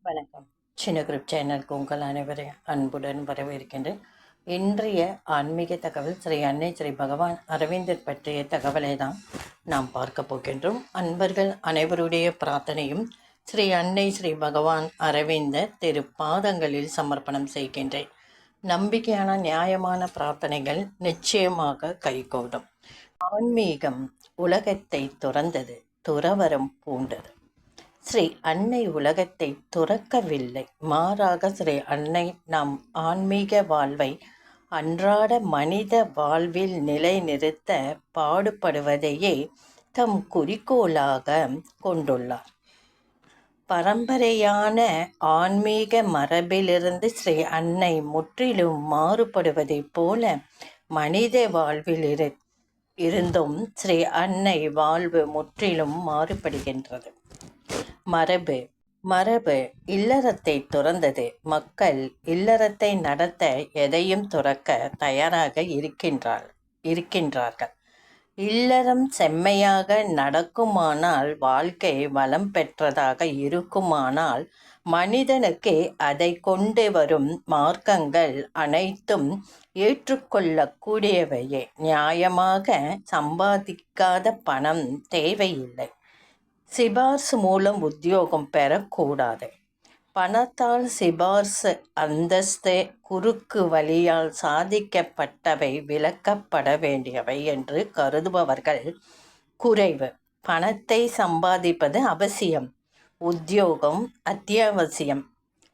வணக்கம். சின்ன குரூப் சேனலுக்கு உங்கள் அனைவரையும் அன்புடன் வரவேற்கின்றேன். இன்றைய ஆன்மீக தகவல் ஸ்ரீ அன்னை ஸ்ரீ பகவான் அரவிந்தர் பற்றிய தகவலை தான் நாம் பார்க்க போகின்றோம். அன்பர்கள் அனைவருடைய பிரார்த்தனையும் ஸ்ரீ அன்னை ஸ்ரீ பகவான் அரவிந்தர் திரு பாதங்களில் சமர்ப்பணம் செய்கின்றேன். நம்பிக்கையான நியாயமான பிரார்த்தனைகள் நிச்சயமாக கைகூடும். ஆன்மீகம் உலகத்தை துறந்தது, துறவரம் பூண்டது. ஸ்ரீ அன்னை உலகத்தை துறக்கவில்லை, மாறாக ஸ்ரீ அன்னை நம் ஆன்மீக வாழ்வை அன்றாட மனித வாழ்வில் நிலைநிறுத்த பாடுபடுவதையே தம் குறிக்கோளாக கொண்டுள்ளார். பரம்பரையான ஆன்மீக மரபிலிருந்து ஸ்ரீ அன்னை முற்றிலும் மாறுபடுவதைப் போல மனித வாழ்வில் இருந்தும் ஸ்ரீ அன்னை வாழ்வு முற்றிலும் மாறுபடுகின்றது. மரபு இல்லறத்தை துறந்தது. மக்கள் இல்லறத்தை நடத்த எதையும் துறக்க தயாராக இருக்கின்றார்கள். இல்லறம் செம்மையாக நடக்குமானால், வாழ்க்கை வளம் பெற்றதாக இருக்குமானால், மனிதனுக்கு அதை கொண்டு வரும் மார்க்கங்கள் அனைத்தும் ஏற்றுக்கொள்ளக்கூடியவையே. நியாயமாக சம்பாதிக்காத பணம் தேவையில்லை. சிபார்சு மூலம் உத்தியோகம் பெறக்கூடாது. பணத்தால் சிபார்சு அந்தஸ்து குறுக்கு வழியால் சாதிக்கப்பட்டவை விலக்கப்பட வேண்டியவை என்று கருதுபவர்கள் குறைவு. பணத்தை சம்பாதிப்பது அவசியம், உத்தியோகம் அத்தியாவசியம்.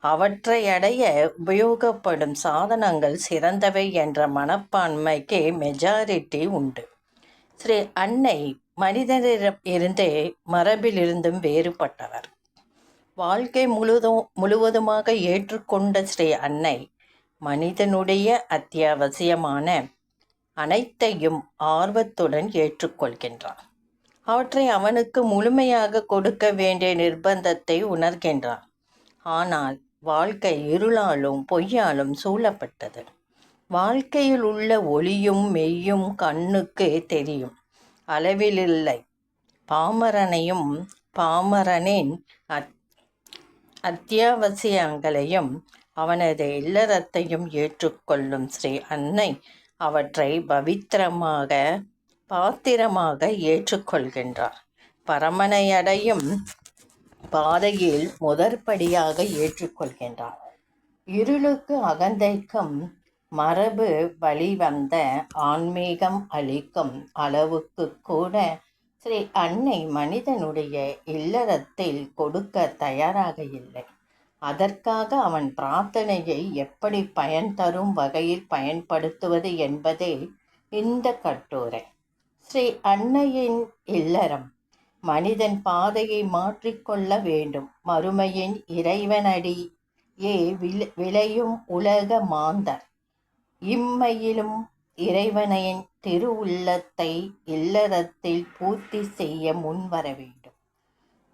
அவற்றை அடைய உபயோகப்படும் சாதனங்கள் சிறந்தவை என்ற மனப்பான்மைக்கு மெஜாரிட்டி உண்டு. ஸ்ரீ அன்னை மனிதனிடமிருந்தே மரபிலிருந்தும் வேறுபட்டவர். வாழ்க்கை முழுவதுமாக ஏற்றுக்கொண்ட ஸ்ரீ அன்னை மனிதனுடைய அத்தியாவசியமான அனைத்தையும் ஆர்வத்துடன் ஏற்றுக்கொள்கின்றார். அவற்றை அவனுக்கு முழுமையாக கொடுக்க வேண்டிய நிர்பந்தத்தை உணர்கின்றார். ஆனால் வாழ்க்கை இருளாலும் பொய்யாலும் சூழப்பட்டது. வாழ்க்கையில் உள்ள ஒளியும் மெய்யும் கண்ணுக்கு தெரியும் அளவிலில்லை. பாமரனின் அத்தியாவசியங்களையும் அவனது இல்லறத்தையும் ஏற்றுக்கொள்ளும் ஸ்ரீ அன்னை அவற்றை பாத்திரமாக ஏற்றுக்கொள்கின்றார். பரமனையடையும் பாதையில் முதற்படியாக ஏற்றுக்கொள்கின்றார். இருளுக்கு அகந்தைக்கும் மரபு வழிவந்த ஆன்மீகம் அளிக்கும் அளவுக்கு கூட ஸ்ரீ அன்னை மனிதனுடைய இல்லறத்தில் கொடுக்க தயாராக இல்லை. அதற்காக அவன் பிரார்த்தனையை எப்படி பயன் தரும் வகையில் பயன்படுத்துவது என்பதே இந்த கட்டுரை. ஸ்ரீ அன்னையின் இல்லறம் மனிதன் பாதையை மாற்றிக்கொள்ள வேண்டும். மறுமையின் இறைவனடியே விளையும் உலக மாந்தர் இம்மையிலும் இறைவனின் திருவுள்ளத்தை இல்லறத்தில் பூர்த்தி செய்ய முன்வர வேண்டும்.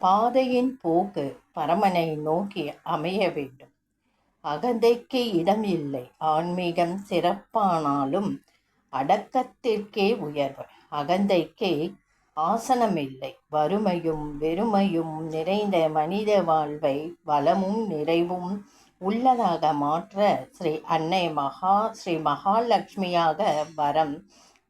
பாதையின் போக்கு பரமனை நோக்கி அமைய வேண்டும். அகந்தைக்கு இடம் இல்லை. ஆன்மீகம் சிறப்பானாலும் அடக்கத்திற்கே உயர்வு. அகந்தைக்கு ஆசனமில்லை. வறுமையும் வெறுமையும் நிறைந்த மனித வாழ்வை வளமும் நிறைவும் உள்ளதாக மாற்ற ஸ்ரீ அன்னை ஸ்ரீ மகாலட்சுமியாக வரம்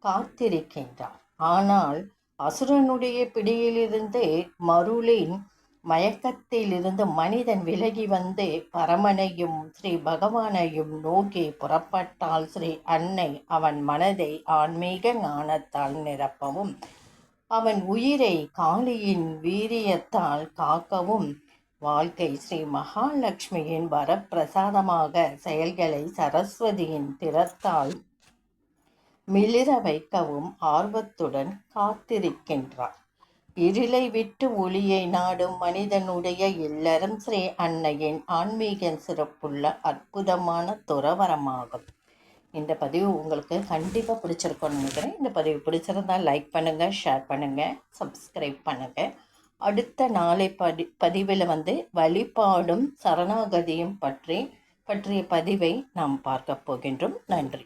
காத்திருக்கின்றார். ஆனால் அசுரனுடைய பிடியிலிருந்து மருளின் மயக்கத்திலிருந்து மனிதன் விலகி வந்து பரமனையும் ஸ்ரீ பகவானையும் நோக்கி புறப்பட்டால் ஸ்ரீ அன்னை அவன் மனதை ஆன்மீக ஞானத்தால் நிரப்பவும் அவன் உயிரை காளியின் வீரியத்தால் காக்கவும் வாழ்க்கை ஸ்ரீ மகாலட்சுமியின் வரப்பிரசாதமாக செயல்களை சரஸ்வதியின் திறத்தால் மிளிர வைக்கவும் ஆர்வத்துடன் காத்திருக்கின்றார். இருளை விட்டு ஒளியை நாடும் மனிதனுடைய இல்லறம் ஸ்ரீ அன்னையின் ஆன்மீக சிறப்புள்ள அற்புதமான துறவரமாகும். இந்த பதிவு உங்களுக்கு கண்டிப்பாக பிடிச்சிருக்கும்னு நினைக்கிறேன். இந்த பதிவு பிடிச்சிருந்தால் லைக் பண்ணுங்கள், ஷேர் பண்ணுங்கள், சப்ஸ்கிரைப் பண்ணுங்கள். அடுத்த நாளை பதிவில் வழிபாடும் சரணாகதியும் பற்றிய பதிவை நாம் பார்க்க போகின்றோம். நன்றி.